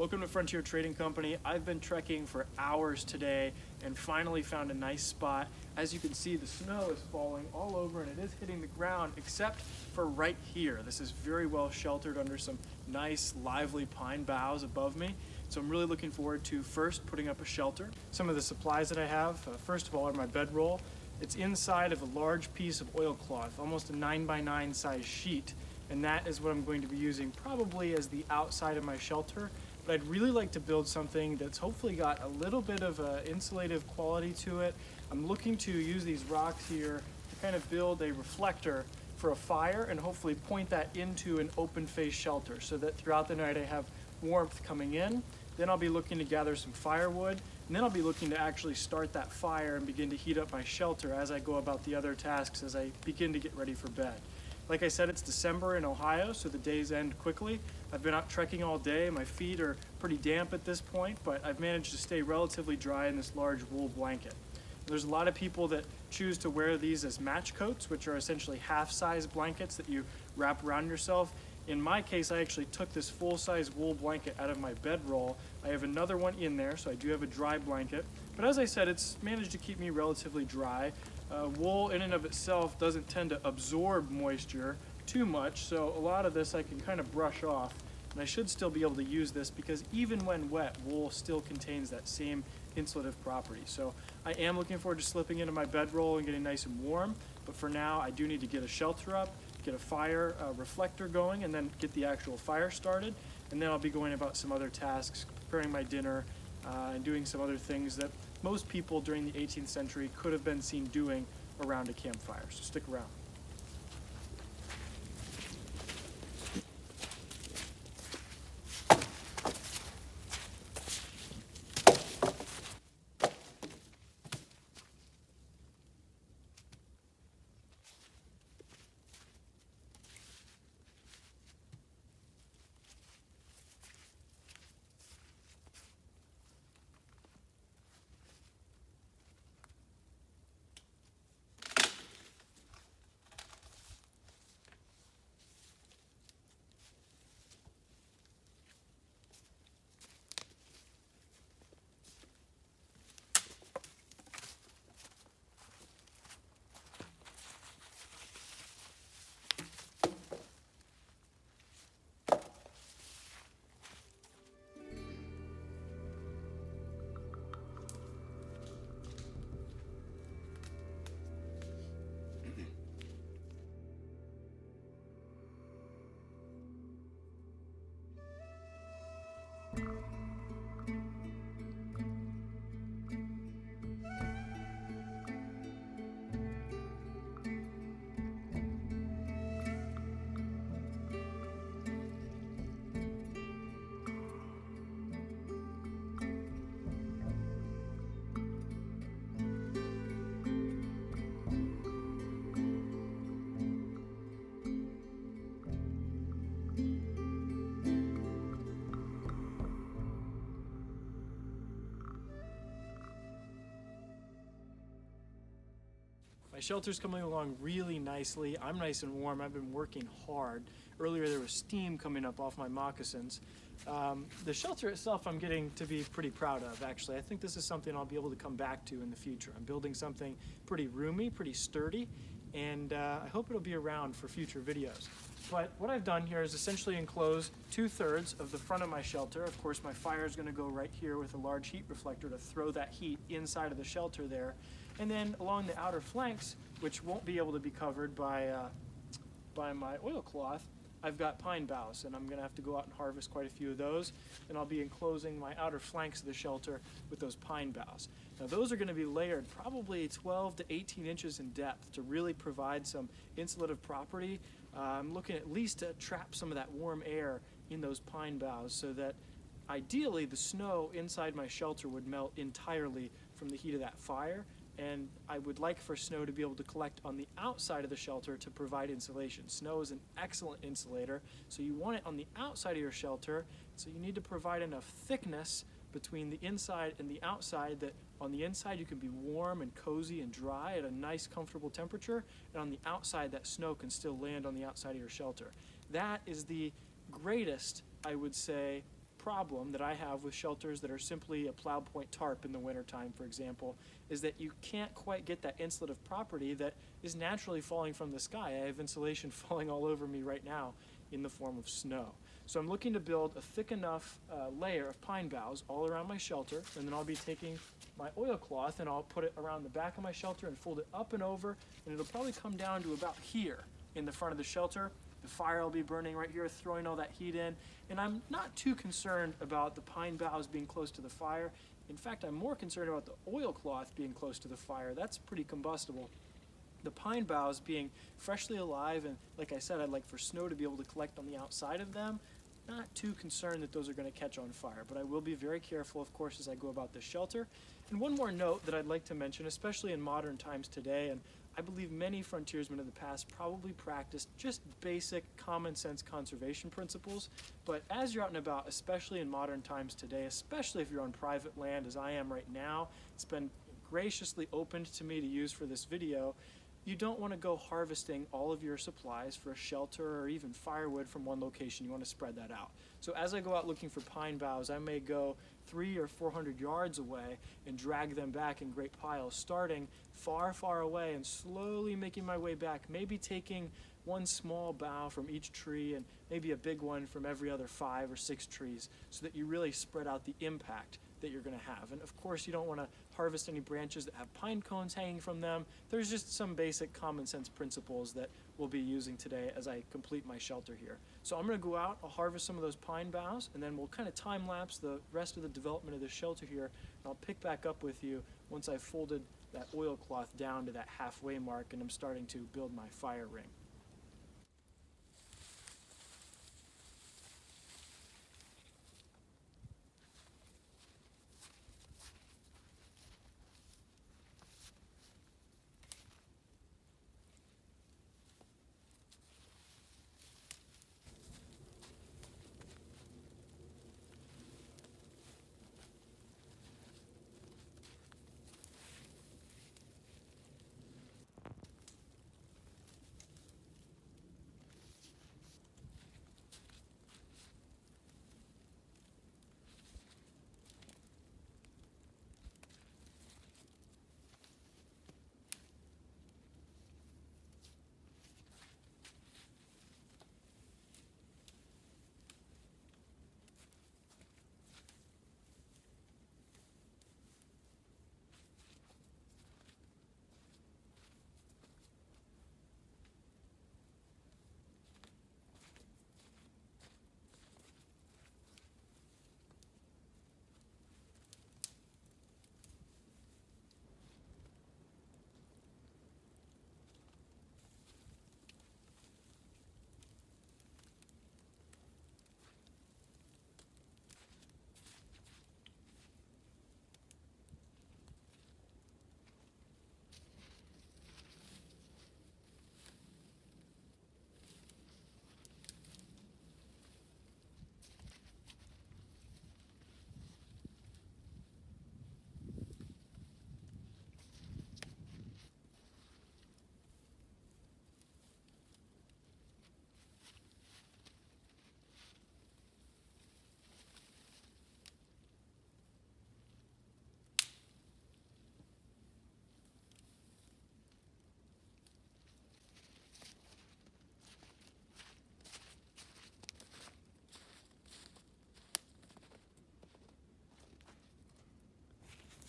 Welcome to Frontier Trading Company. I've been trekking for hours today and finally found a nice spot. As you can see, the snow is falling all over and it is hitting the ground except for right here. This is very well sheltered under some nice lively pine boughs above me. So I'm really looking forward to first putting up a shelter. Some of the supplies that I have, first of all, are my bedroll. It's inside of a large piece of oilcloth, almost a 9x9 size sheet. And that is what I'm going to be using probably as the outside of my shelter. But I'd really like to build something that's hopefully got a little bit of insulative quality to it. I'm looking to use these rocks here to kind of build a reflector for a fire and hopefully point that into an open face shelter so that throughout the night I have warmth coming in. Then I'll be looking to gather some firewood, and then I'll be looking to actually start that fire and begin to heat up my shelter as I go about the other tasks as I begin to get ready for bed. Like I said, it's December in Ohio, so the days end quickly. I've been out trekking all day. My feet are pretty damp at this point, but I've managed to stay relatively dry in this large wool blanket. There's a lot of people that choose to wear these as match coats, which are essentially half-size blankets that you wrap around yourself. In my case, I actually took this full-size wool blanket out of my bedroll. I have another one in there, so I do have a dry blanket. But as I said, it's managed to keep me relatively dry. Wool in and of itself doesn't tend to absorb moisture too much, so a lot of this I can kind of brush off. And I should still be able to use this because even when wet, wool still contains that same insulative property. So I am looking forward to slipping into my bedroll and getting nice and warm, but for now I do need to get a shelter up, get a fire reflector going, and then get the actual fire started. And then I'll be going about some other tasks, preparing my dinner, and doing some other things that most people during the 18th century could have been seen doing around a campfire. So stick around. My shelter's coming along really nicely. I'm nice and warm. I've been working hard. Earlier there was steam coming up off my moccasins. The shelter itself I'm getting to be pretty proud of, actually. I think this is something I'll be able to come back to in the future. I'm building something pretty roomy, pretty sturdy, and I hope it'll be around for future videos. But what I've done here is essentially enclose 2/3 of the front of my shelter. Of course, my fire is going to go right here with a large heat reflector to throw that heat inside of the shelter there. And then along the outer flanks, which won't be able to be covered by my oilcloth, I've got pine boughs, and I'm going to have to go out and harvest quite a few of those, and I'll be enclosing my outer flanks of the shelter with those pine boughs. Now those are going to be layered probably 12 to 18 inches in depth to really provide some insulative property. I'm looking at least to trap some of that warm air in those pine boughs so that ideally the snow inside my shelter would melt entirely from the heat of that fire. And I would like for snow to be able to collect on the outside of the shelter to provide insulation. Snow is an excellent insulator, so you want it on the outside of your shelter, so you need to provide enough thickness between the inside and the outside that on the inside you can be warm and cozy and dry at a nice comfortable temperature, and on the outside that snow can still land on the outside of your shelter. That is the greatest, I would say, problem that I have with shelters that are simply a plow point tarp in the wintertime, for example, is that you can't quite get that insulative property that is naturally falling from the sky. I have insulation falling all over me right now in the form of snow. So I'm looking to build a thick enough layer of pine boughs all around my shelter, and then I'll be taking my oilcloth and I'll put it around the back of my shelter and fold it up and over, and it'll probably come down to about here in the front of the shelter. The fire will be burning right here, throwing all that heat in, and I'm not too concerned about the pine boughs being close to the fire. In fact, I'm more concerned about the oilcloth being close to the fire. That's pretty combustible. The pine boughs being freshly alive, and like I said, I'd like for snow to be able to collect on the outside of them. Not too concerned that those are going to catch on fire, but I will be very careful, of course, as I go about this shelter. And one more note that I'd like to mention, especially in modern times today, and I believe many frontiersmen of the past probably practiced just basic common sense conservation principles, but as you're out and about, especially in modern times today, especially if you're on private land as I am right now, it's been graciously opened to me to use for this video. You don't want to go harvesting all of your supplies for a shelter or even firewood from one location. You want to spread that out. So as I go out looking for pine boughs, I may go 300 or 400 yards away and drag them back in great piles, starting far, far away and slowly making my way back, maybe taking one small bough from each tree and maybe a big one from every other 5 or 6 trees, so that you really spread out the impact that you're going to have. And of course, you don't want to harvest any branches that have pine cones hanging from them. There's just some basic common sense principles that we'll be using today as I complete my shelter here. So I'm going to go out, I'll harvest some of those pine boughs, and then we'll kind of time lapse the rest of the development of this shelter here, and I'll pick back up with you once I've folded that oilcloth down to that halfway mark and I'm starting to build my fire ring.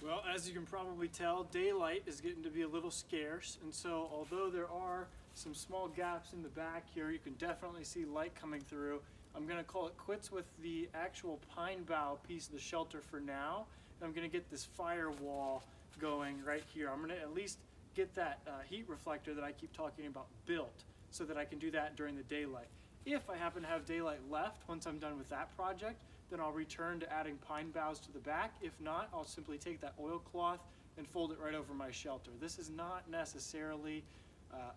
Well, as you can probably tell, daylight is getting to be a little scarce, and so although there are some small gaps in the back here, you can definitely see light coming through. I'm going to call it quits with the actual pine bough piece of the shelter for now, and I'm going to get this firewall going right here. I'm going to at least get that heat reflector that I keep talking about built so that I can do that during the daylight. If I happen to have daylight left once I'm done with that project, then I'll return to adding pine boughs to the back. If not, I'll simply take that oilcloth and fold it right over my shelter. This is not necessarily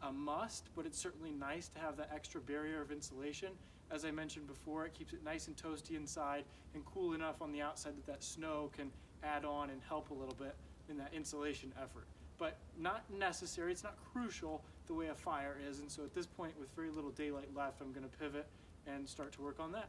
a must, but it's certainly nice to have that extra barrier of insulation. As I mentioned before, it keeps it nice and toasty inside and cool enough on the outside that that snow can add on and help a little bit in that insulation effort. But not necessary, it's not crucial the way a fire is, and so at this point, with very little daylight left, I'm going to pivot and start to work on that.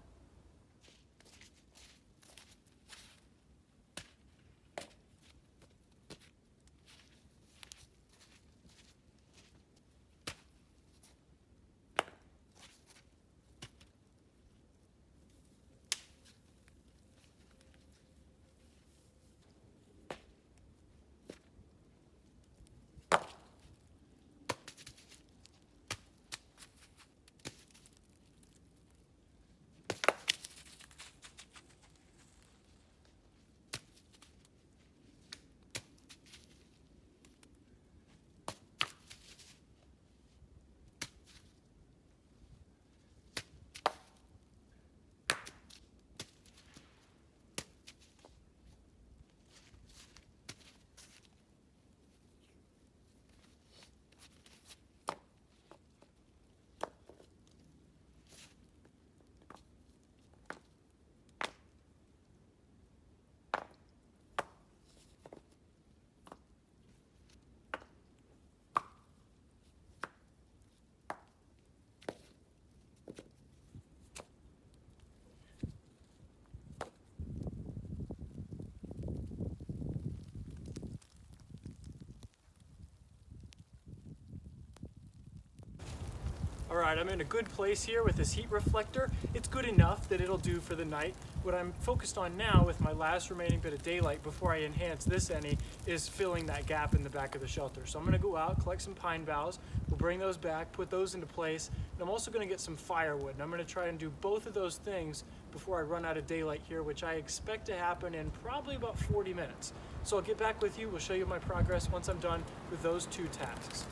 Alright, I'm in a good place here with this heat reflector. It's good enough that it'll do for the night. What I'm focused on now with my last remaining bit of daylight before I enhance this any is filling that gap in the back of the shelter. So I'm going to go out, collect some pine boughs, we'll bring those back, put those into place, and I'm also going to get some firewood. And I'm going to try and do both of those things before I run out of daylight here, which I expect to happen in probably about 40 minutes. So I'll get back with you, we'll show you my progress once I'm done with those two tasks.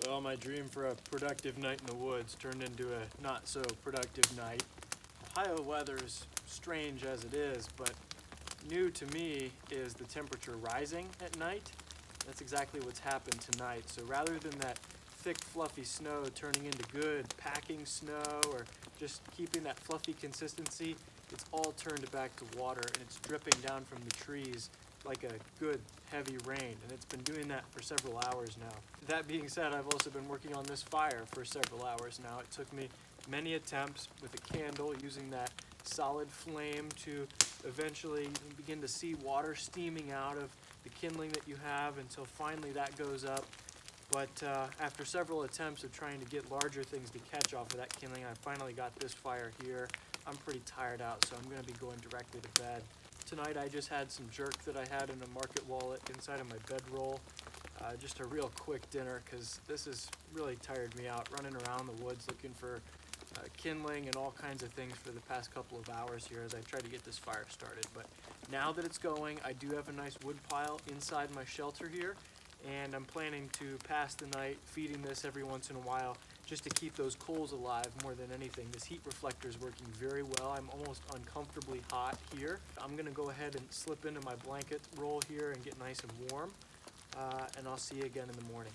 Well, my dream for a productive night in the woods turned into a not so productive night. Ohio weather is strange as it is, but new to me is the temperature rising at night. That's exactly what's happened tonight. So rather than that thick, fluffy snow turning into good packing snow or just keeping that fluffy consistency, it's all turned back to water and it's dripping down from the trees like a good heavy rain, and it's been doing that for several hours now. That being said, I've also been working on this fire for several hours now. It took me many attempts with a candle using that solid flame to eventually begin to see water steaming out of the kindling that you have until finally that goes up. But after several attempts of trying to get larger things to catch off of that kindling, I finally got this fire here. I'm pretty tired out, so I'm going to be going directly to bed. Tonight I just had some jerk that I had in a market wallet inside of my bedroll. Just a real quick dinner because this has really tired me out running around the woods looking for kindling and all kinds of things for the past couple of hours here as I try to get this fire started. But now that it's going, I do have a nice wood pile inside my shelter here, and I'm planning to pass the night feeding this every once in a while just to keep those coals alive more than anything. This heat reflector is working very well. I'm almost uncomfortably hot here. I'm gonna go ahead and slip into my blanket roll here and get nice and warm, and I'll see you again in the morning.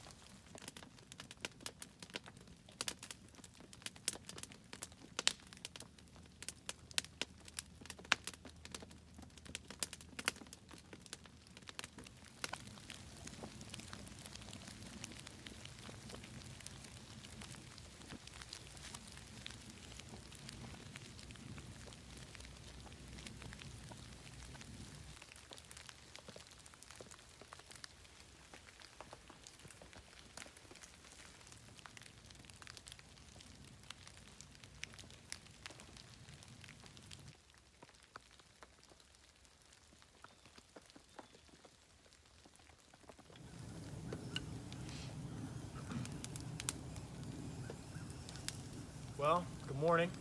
Well, good morning.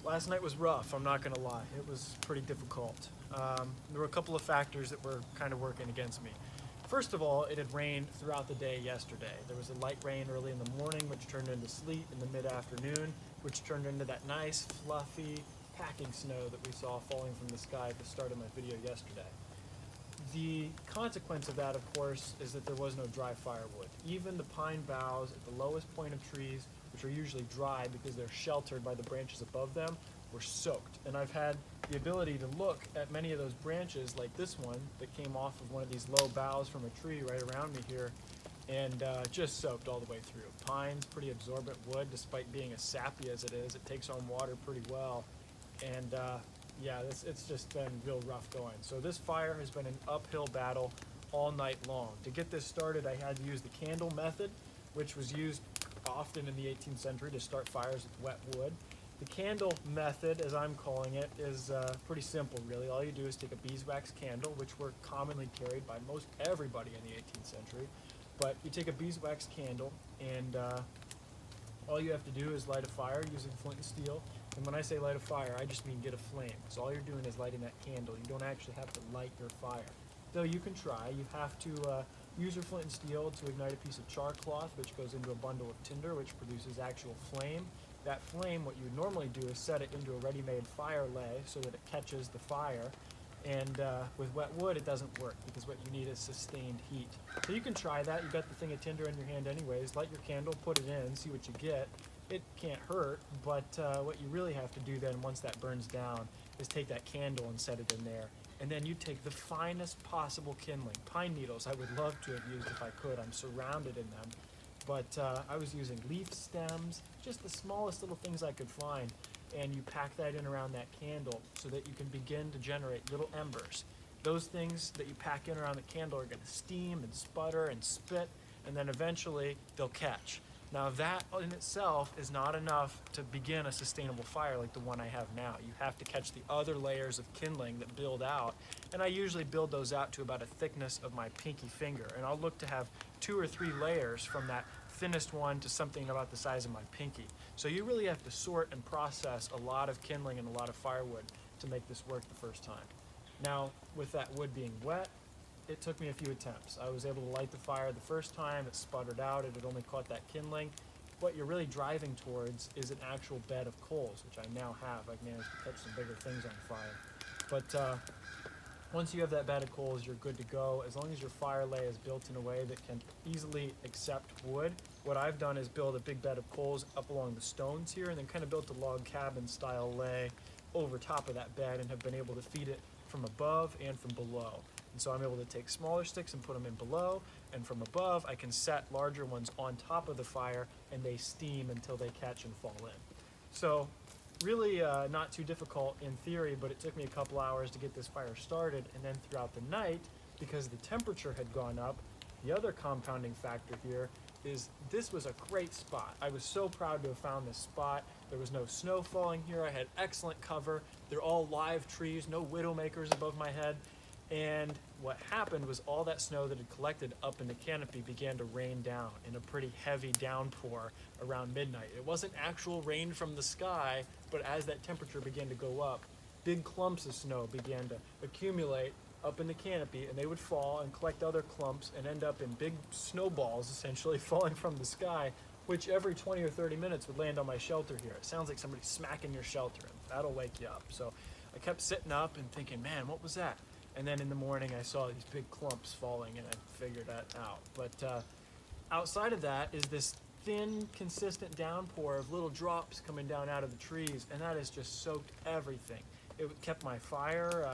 Last night was rough, I'm not gonna lie. It was pretty difficult. There were a couple of factors that were kind of working against me. First of all, it had rained throughout the day yesterday. There was a light rain early in the morning, which turned into sleet in the mid-afternoon, which turned into that nice, fluffy, packing snow that we saw falling from the sky at the start of my video yesterday. The consequence of that, of course, is that there was no dry firewood. Even the pine boughs at the lowest point of trees, which are usually dry because they're sheltered by the branches above them, were soaked. And I've had the ability to look at many of those branches, like this one that came off of one of these low boughs from a tree right around me here, and just soaked all the way through. Pine's pretty absorbent wood, despite being as sappy as it is. It takes on water pretty well, and yeah, it's just been real rough going. So this fire has been an uphill battle all night long. To get this started, I had to use the candle method, which was used often in the 18th century to start fires with wet wood. The candle method, as I'm calling it, is pretty simple, really. All you do is take a beeswax candle, which were commonly carried by most everybody in the 18th century. But you take a beeswax candle, and all you have to do is light a fire using flint and steel. And when I say light a fire, I just mean get a flame, because all you're doing is lighting that candle. You don't actually have to light your fire. Though you can try. You have to use your flint and steel to ignite a piece of char cloth, which goes into a bundle of tinder, which produces actual flame. That flame, what you would normally do is set it into a ready-made fire lay so that it catches the fire. And with wet wood, it doesn't work because what you need is sustained heat. So you can try that. You've got the thing of tinder in your hand anyways. Light your candle, put it in, see what you get. It can't hurt, but what you really have to do then, once that burns down, is take that candle and set it in there. And then you take the finest possible kindling. Pine needles I would love to have used if I could. I'm surrounded in them. But I was using leaf stems, just the smallest little things I could find. and you pack that in around that candle so that you can begin to generate little embers. Those things that you pack in around the candle are going to steam and sputter and spit, and then eventually they'll catch. Now that in itself is not enough to begin a sustainable fire like the one I have now. You have to catch the other layers of kindling that build out, and I usually build those out to about a thickness of my pinky finger, and I'll look to have 2 or 3 layers from that thinnest one to something about the size of my pinky. So you really have to sort and process a lot of kindling and a lot of firewood to make this work the first time. Now, with that wood being wet, it took me a few attempts. I was able to light the fire the first time, it sputtered out, it had only caught that kindling. What you're really driving towards is an actual bed of coals, which I now have. I've managed to catch some bigger things on fire. But once you have that bed of coals, you're good to go. As long as your fire lay is built in a way that can easily accept wood. What I've done is build a big bed of coals up along the stones here, and then kind of built a log cabin style lay over top of that bed, and have been able to feed it from above and from below. And so I'm able to take smaller sticks and put them in below, and from above I can set larger ones on top of the fire, and they steam until they catch and fall in. So really not too difficult in theory, but it took me a couple hours to get this fire started, and then throughout the night, because the temperature had gone up, the other compounding factor here is this was a great spot. I was so proud to have found this spot. There was no snow falling here. I had excellent cover. They're all live trees, no widowmakers above my head. And what happened was all that snow that had collected up in the canopy began to rain down in a pretty heavy downpour around midnight. It wasn't actual rain from the sky, but as that temperature began to go up, big clumps of snow began to accumulate up in the canopy, and they would fall and collect other clumps and end up in big snowballs essentially falling from the sky, which every 20 or 30 minutes would land on my shelter here. It sounds like somebody smacking your shelter, and that'll wake you up. So I kept sitting up and thinking, man, what was that? And then in the morning I saw these big clumps falling, and I figured that out. But outside of that is this thin, consistent downpour of little drops coming down out of the trees, and that has just soaked everything. It kept my fire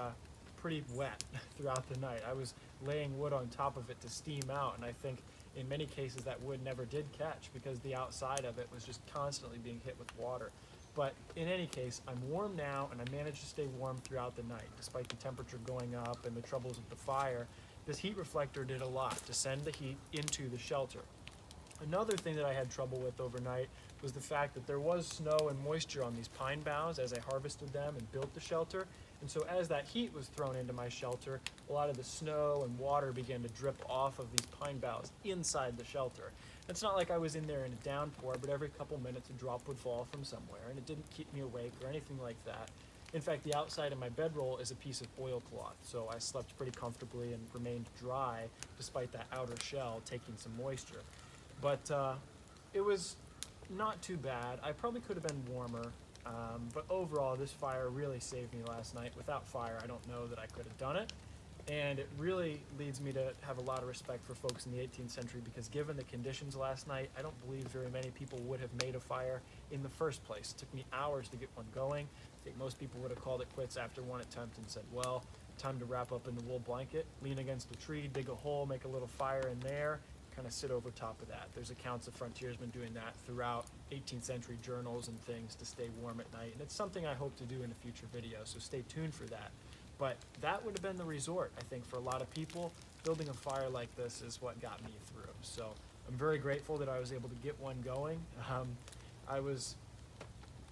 pretty wet throughout the night. I was laying wood on top of it to steam out, and I think in many cases that wood never did catch because the outside of it was just constantly being hit with water. But in any case, I'm warm now, and I managed to stay warm throughout the night, despite the temperature going up and the troubles of the fire. This heat reflector did a lot to send the heat into the shelter. Another thing that I had trouble with overnight was the fact that there was snow and moisture on these pine boughs as I harvested them and built the shelter. And so as that heat was thrown into my shelter, a lot of the snow and water began to drip off of these pine boughs inside the shelter. It's not like I was in there in a downpour, but every couple minutes a drop would fall from somewhere, and it didn't keep me awake or anything like that. In fact, the outside of my bedroll is a piece of oilcloth, so I slept pretty comfortably and remained dry despite that outer shell taking some moisture. But it was not too bad. I probably could have been warmer, but overall this fire really saved me last night. Without fire, I don't know that I could have done it. And it really leads me to have a lot of respect for folks in the 18th century, because given the conditions last night, I don't believe very many people would have made a fire in the first place. It took me hours to get one going. I think most people would have called it quits after one attempt and said, well, time to wrap up in the wool blanket, lean against a tree, dig a hole, make a little fire in there, kind of sit over top of that. There's accounts of frontiersmen doing that throughout 18th century journals and things to stay warm at night. And it's something I hope to do in a future video, so stay tuned for that. But that would have been the resort, I think, for a lot of people. Building a fire like this is what got me through. So I'm very grateful that I was able to get one going. I was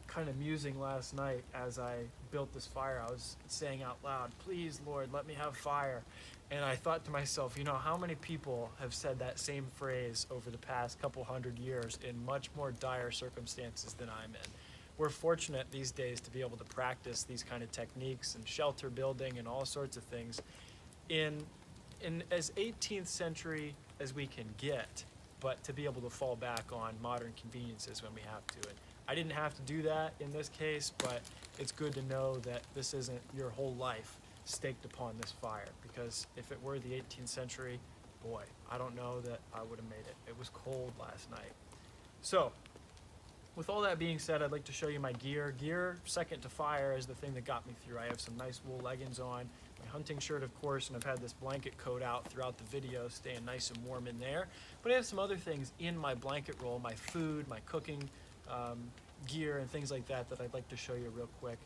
kind of musing last night as I built this fire. I was saying out loud, please, Lord, let me have fire. And I thought to myself, you know, how many people have said that same phrase over the past couple hundred years in much more dire circumstances than I'm in? We're fortunate these days to be able to practice these kind of techniques and shelter building and all sorts of things in as 18th century as we can get, but to be able to fall back on modern conveniences when we have to. And I didn't have to do that in this case, but it's good to know that this isn't your whole life staked upon this fire, because if it were the 18th century, boy, I don't know that I would have made it. It was cold last night. So, with all that being said, I'd like to show you my gear. Gear, second to fire, is the thing that got me through. I have some nice wool leggings on, my hunting shirt, of course, and I've had this blanket coat out throughout the video, staying nice and warm in there. But I have some other things in my blanket roll, my food, my cooking gear and things like that I'd like to show you real quick,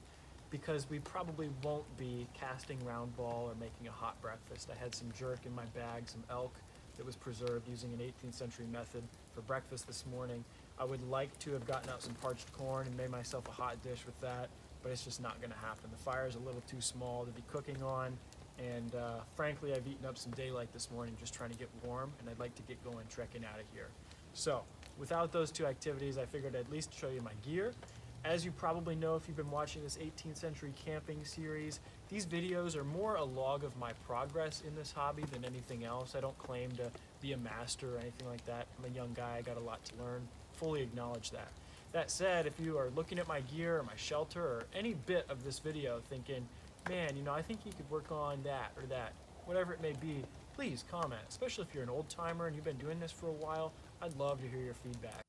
because we probably won't be casting round ball or making a hot breakfast. I had some jerk in my bag, some elk that was preserved using an 18th century method for breakfast this morning. I would like to have gotten out some parched corn and made myself a hot dish with that, but it's just not going to happen. The fire is a little too small to be cooking on, and frankly, I've eaten up some daylight this morning just trying to get warm, and I'd like to get going trekking out of here. So without those two activities, I figured I'd at least show you my gear. As you probably know if you've been watching this 18th century camping series, these videos are more a log of my progress in this hobby than anything else. I don't claim to be a master or anything like that. I'm a young guy, I got a lot to learn, fully acknowledge that. That said, if you are looking at my gear or my shelter or any bit of this video thinking, man, you know, I think you could work on that or that, whatever it may be, please comment, especially if you're an old timer and you've been doing this for a while. I'd love to hear your feedback.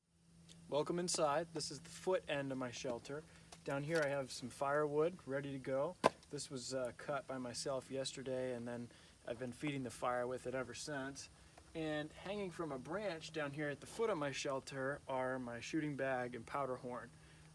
Welcome inside. This is the foot end of my shelter. Down here I have some firewood ready to go. This was cut by myself yesterday, and then I've been feeding the fire with it ever since. And hanging from a branch down here at the foot of my shelter are my shooting bag and powder horn.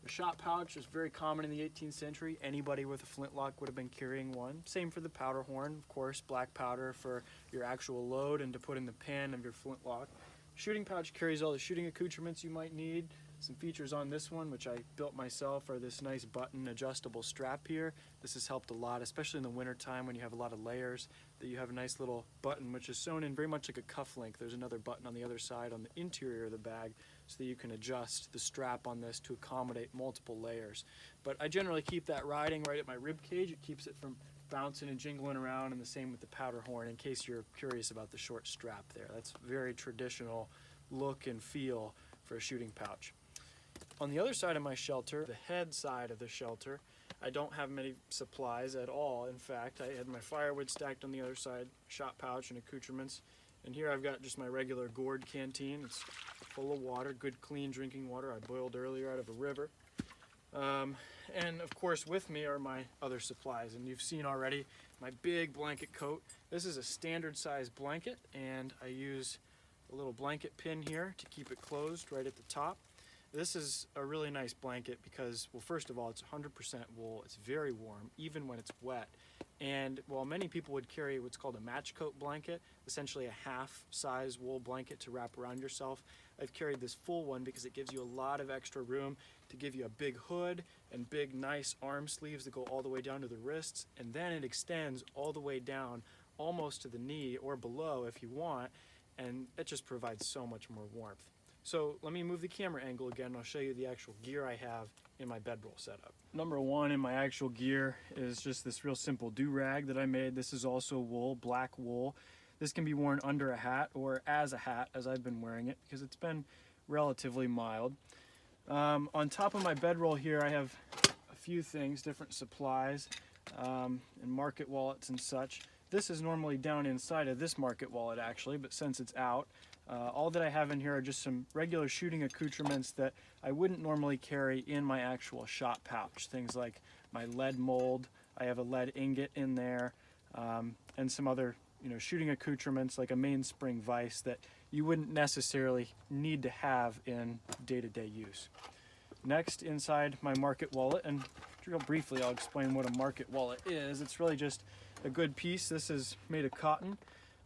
The shot pouch was very common in the 18th century. Anybody with a flintlock would have been carrying one. Same for the powder horn, of course, black powder for your actual load and to put in the pan of your flintlock. Shooting pouch carries all the shooting accoutrements you might need. Some features on this one, which I built myself, are this nice button adjustable strap here. This has helped a lot, especially in the winter time when you have a lot of layers, that you have a nice little button which is sewn in very much like a cuff link. There's another button on the other side on the interior of the bag so that you can adjust the strap on this to accommodate multiple layers. But I generally keep that riding right at my rib cage. It keeps it from bouncing and jingling around, and the same with the powder horn, in case you're curious about the short strap there. That's very traditional look and feel for a shooting pouch. On the other side of my shelter, the head side of the shelter, I don't have many supplies at all. In fact, I had my firewood stacked on the other side, shot pouch and accoutrements, and here I've got just my regular gourd canteen. It's full of water, good clean drinking water I boiled earlier out of a river. And of course with me are my other supplies, and you've seen already my big blanket coat. This is a standard size blanket, and I use a little blanket pin here to keep it closed right at the top. This is a really nice blanket because, well, first of all, it's 100% wool. It's very warm, even when it's wet. And while many people would carry what's called a match coat blanket, essentially a half-size wool blanket to wrap around yourself, I've carried this full one because it gives you a lot of extra room to give you a big hood and big, nice arm sleeves that go all the way down to the wrists, and then it extends all the way down almost to the knee or below if you want, and it just provides so much more warmth. So let me move the camera angle again, and I'll show you the actual gear I have in my bedroll setup. Number one in my actual gear is just this real simple do-rag that I made. This is also wool, black wool. This can be worn under a hat or as a hat, as I've been wearing it, because it's been relatively mild. On top of my bedroll here, I have a few things, different supplies, and market wallets and such. This is normally down inside of this market wallet actually, but since it's out, all that I have in here are just some regular shooting accoutrements that I wouldn't normally carry in my actual shot pouch. Things like my lead mold, I have a lead ingot in there, and some other shooting accoutrements like a mainspring vise that you wouldn't necessarily need to have in day-to-day use. Next, inside my market wallet, and real briefly I'll explain what a market wallet is. It's really just a good piece. This is made of cotton.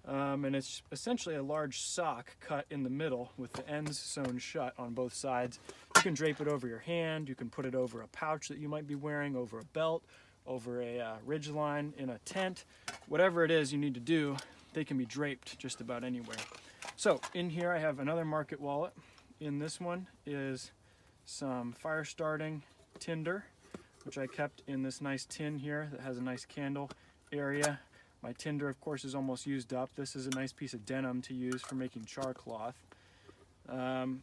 And it's essentially a large sock cut in the middle with the ends sewn shut on both sides. You can drape it over your hand, you can put it over a pouch that you might be wearing, over a belt, over a ridge line, in a tent. Whatever it is you need to do, they can be draped just about anywhere. So in here I have another market wallet. In this one is some fire starting tinder, which I kept in this nice tin here that has a nice candle area. My tinder, of course, is almost used up. This is a nice piece of denim to use for making char cloth. On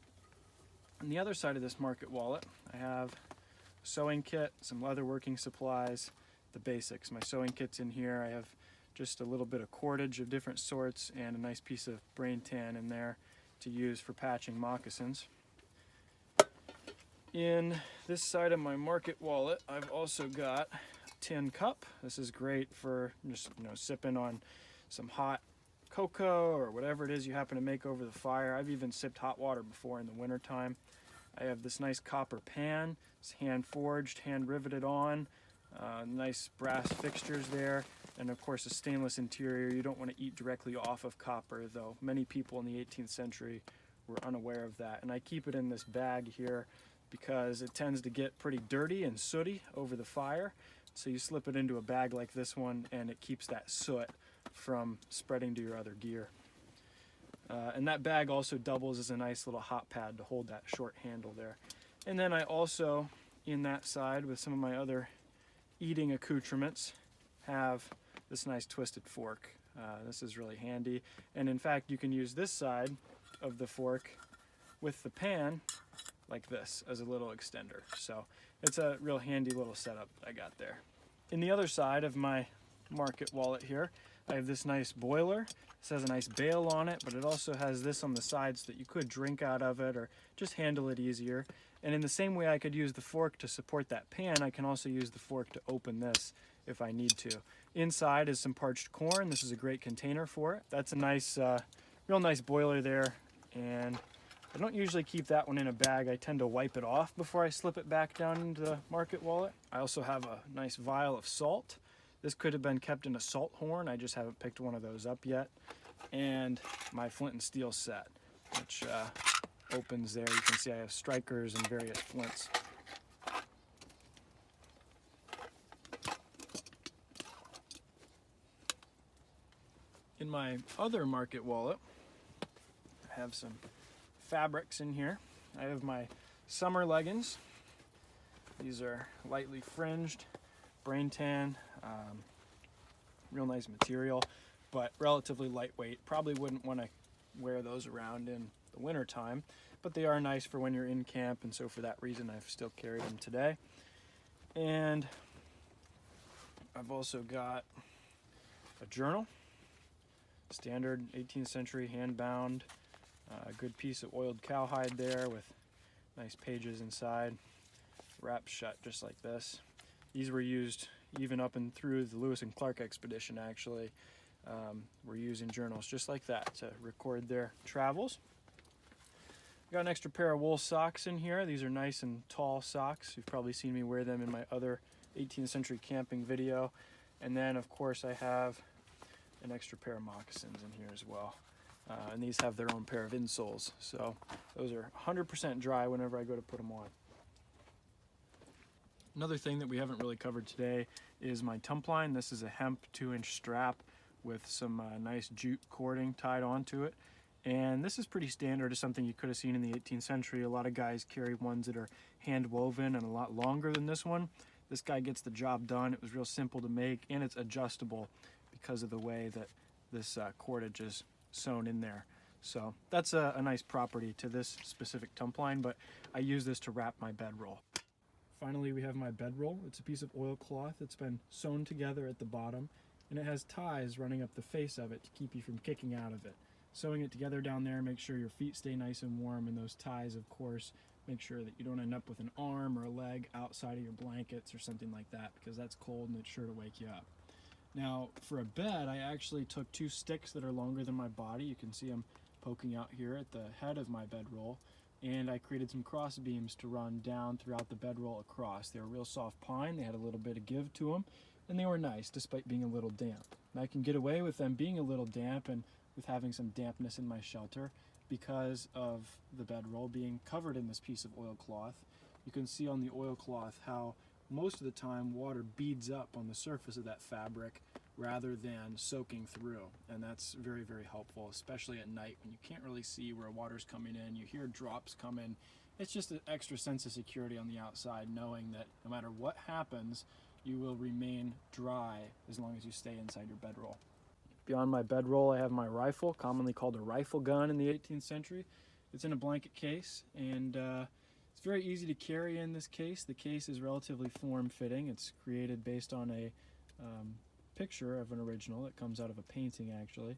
the other side of this market wallet, I have a sewing kit, some leather working supplies, the basics. My sewing kit's in here. I have just a little bit of cordage of different sorts and a nice piece of brain tan in there to use for patching moccasins. In this side of my market wallet, I've also got tin cup. This is great for just sipping on some hot cocoa or whatever it is you happen to make over the fire. I've even sipped hot water before in the winter time. I have this nice copper pan. It's hand forged, hand riveted on. Nice brass fixtures there, and of course a stainless interior. You don't want to eat directly off of copper, though many people in the 18th century were unaware of that. And I keep it in this bag here because it tends to get pretty dirty and sooty over the fire. So you slip it into a bag like this one and it keeps that soot from spreading to your other gear. And that bag also doubles as a nice little hot pad to hold that short handle there. And then I also, in that side with some of my other eating accoutrements, have this nice twisted fork. This is really handy, and in fact you can use this side of the fork with the pan like this as a little extender. So it's a real handy little setup I got there. In the other side of my market wallet here, I have this nice boiler. This has a nice bail on it, but it also has this on the side so that you could drink out of it or just handle it easier. And in the same way I could use the fork to support that pan, I can also use the fork to open this if I need to. Inside is some parched corn. This is a great container for it. That's a nice, real nice boiler there. And I don't usually keep that one in a bag. I tend to wipe it off before I slip it back down into the market wallet. I also have a nice vial of salt. This could have been kept in a salt horn. I just haven't picked one of those up yet. And my flint and steel set, which opens there. You can see I have strikers and various flints. In my other market wallet, I have some fabrics in here. I have my summer leggings. These are lightly fringed, brain tan, real nice material, but relatively lightweight. Probably wouldn't want to wear those around in the winter time, but they are nice for when you're in camp, and so for that reason I've still carried them today. And I've also got a journal, standard 18th century hand bound, a good piece of oiled cowhide there with nice pages inside, wrapped shut just like this. These were used even up and through the Lewis and Clark expedition, actually. We're using journals just like that to record their travels. Got an extra pair of wool socks in here. These are nice and tall socks. You've probably seen me wear them in my other 18th century camping video. And then of course I have an extra pair of moccasins in here as well. And these have their own pair of insoles. So those are 100% dry whenever I go to put them on. Another thing that we haven't really covered today is my tump line. This is a hemp 2-inch strap with some nice jute cording tied onto it. And this is pretty standard. It's something you could have seen in the 18th century. A lot of guys carry ones that are hand woven and a lot longer than this one. This guy gets the job done. It was real simple to make, and it's adjustable because of the way that this cordage is sewn in there. So that's a nice property to this specific tump line, but I use this to wrap my bedroll. Finally, we have my bedroll. It's a piece of oilcloth that's been sewn together at the bottom, and it has ties running up the face of it to keep you from kicking out of it. Sewing it together down there, make sure your feet stay nice and warm, and those ties, of course, make sure that you don't end up with an arm or a leg outside of your blankets or something like that, because that's cold and it's sure to wake you up. Now, for a bed, I actually took 2 sticks that are longer than my body. You can see them poking out here at the head of my bedroll. And I created some cross beams to run down throughout the bedroll across. They were real soft pine, they had a little bit of give to them, and they were nice despite being a little damp. And I can get away with them being a little damp and with having some dampness in my shelter because of the bedroll being covered in this piece of oilcloth. You can see on the oilcloth how most of the time water beads up on the surface of that fabric rather than soaking through, and that's very, very helpful, especially at night when you can't really see where water's coming in. You hear drops coming. It's just an extra sense of security on the outside, knowing that no matter what happens, you will remain dry as long as you stay inside your bedroll. Beyond my bedroll, I have my rifle, commonly called a rifle gun in the 18th century. It's in a blanket case, and it's very easy to carry in this case. The case is relatively form-fitting. It's created based on a picture of an original that comes out of a painting, actually.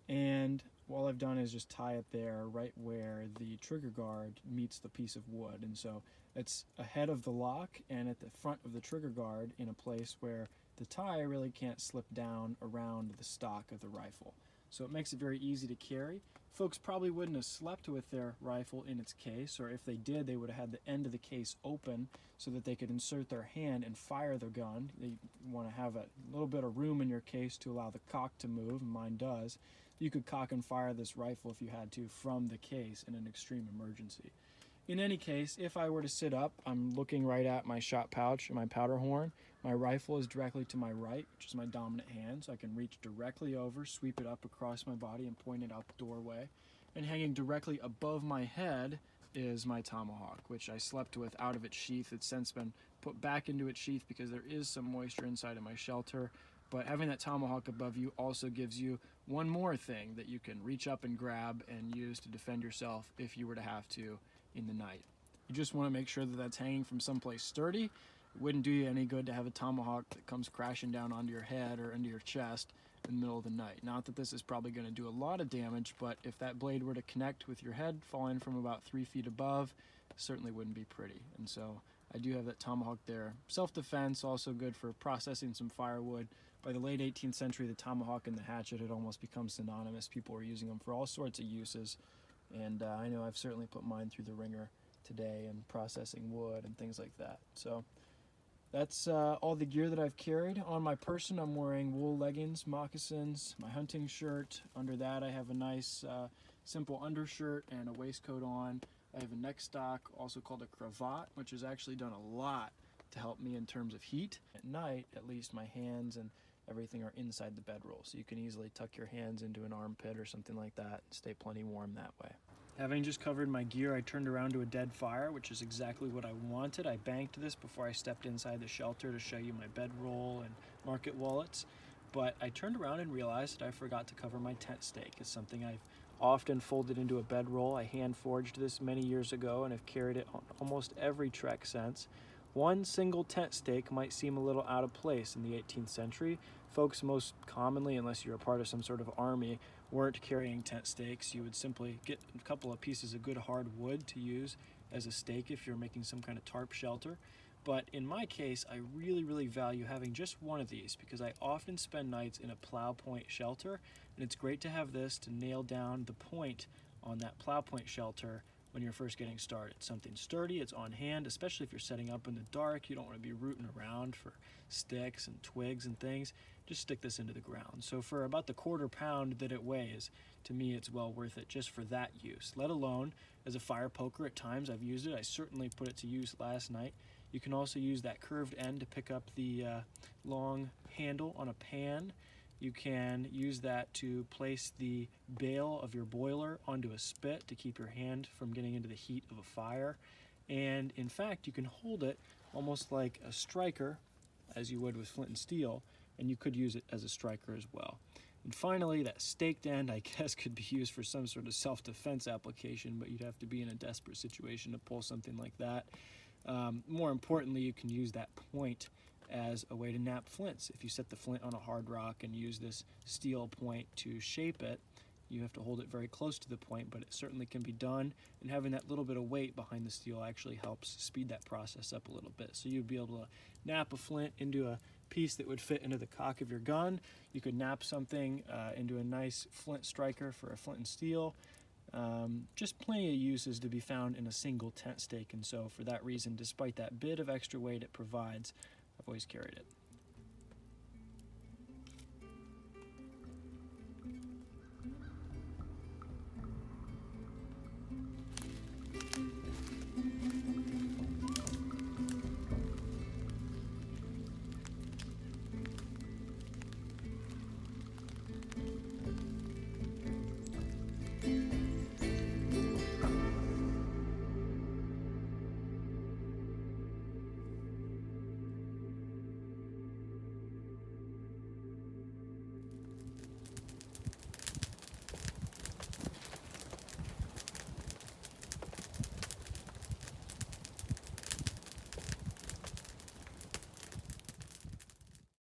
And all I've done is just tie it there right where the trigger guard meets the piece of wood. And so it's ahead of the lock and at the front of the trigger guard in a place where the tie really can't slip down around the stock of the rifle. so it makes it very easy to carry. Folks probably wouldn't have slept with their rifle in its case, or if they did, they would have had the end of the case open so that they could insert their hand and fire their gun. They want to have a little bit of room in your case to allow the cock to move, and mine does. You could cock and fire this rifle if you had to from the case in an extreme emergency. In any case, if I were to sit up, I'm looking right at my shot pouch and my powder horn. My rifle is directly to my right, which is my dominant hand, so I can reach directly over, sweep it up across my body, and point it out the doorway. And hanging directly above my head is my tomahawk, which I slept with out of its sheath. It's since been put back into its sheath because there is some moisture inside of my shelter. But having that tomahawk above you also gives you one more thing that you can reach up and grab and use to defend yourself if you were to have to in the night. You just want to make sure that that's hanging from someplace sturdy. It wouldn't do you any good to have a tomahawk that comes crashing down onto your head or into your chest in the middle of the night. Not that this is probably going to do a lot of damage, but if that blade were to connect with your head falling from about 3 feet above, it certainly wouldn't be pretty. And so I do have that tomahawk there. Self-defense, also good for processing some firewood. By the late 18th century, the tomahawk and the hatchet had almost become synonymous. People were using them for all sorts of uses. And I know I've certainly put mine through the ringer today and processing wood and things like that. So that's all the gear that I've carried. On my person, I'm wearing wool leggings, moccasins, my hunting shirt. Under that, I have a nice simple undershirt and a waistcoat on. I have a neck stock, also called a cravat, which has actually done a lot to help me in terms of heat. At night, at least, my hands and everything are inside the bedroll, so you can easily tuck your hands into an armpit or something like that and stay plenty warm that way. Having just covered my gear, I turned around to a dead fire, which is exactly what I wanted. I banked this before I stepped inside the shelter to show you my bedroll and market wallets, but I turned around and realized that I forgot to cover my tent stake. It's something I've often folded into a bedroll. I hand forged this many years ago and have carried it on almost every trek since. One single tent stake might seem a little out of place in the 18th century. Folks most commonly, unless you're a part of some sort of army, weren't carrying tent stakes. You would simply get a couple of pieces of good hard wood to use as a stake if you're making some kind of tarp shelter. But in my case, I really value having just one of these because I often spend nights in a plow point shelter, and it's great to have this to nail down the point on that plow point shelter when you're first getting started. Something sturdy, it's on hand, especially if you're setting up in the dark. You don't want to be rooting around for sticks and twigs and things. Just stick this into the ground. So for about the quarter pound that it weighs, to me it's well worth it just for that use, let alone as a fire poker. At times I've used it. I certainly put it to use last night. You can also use that curved end to pick up the long handle on a pan. You can use that to place the bail of your boiler onto a spit to keep your hand from getting into the heat of a fire. And in fact, you can hold it almost like a striker, as you would with flint and steel, and you could use it as a striker as well. And finally, that staked end, I guess, could be used for some sort of self-defense application, but you'd have to be in a desperate situation to pull something like that. More importantly, you can use that point as a way to nap flints. If you set the flint on a hard rock and use this steel point to shape it, you have to hold it very close to the point, but it certainly can be done, and having that little bit of weight behind the steel actually helps speed that process up a little bit. So you'd be able to nap a flint into a piece that would fit into the cock of your gun. You could nap something into a nice flint striker for a flint and steel. Just plenty of uses to be found in a single tent stake, and so for that reason, despite that bit of extra weight it provides, I've always carried it.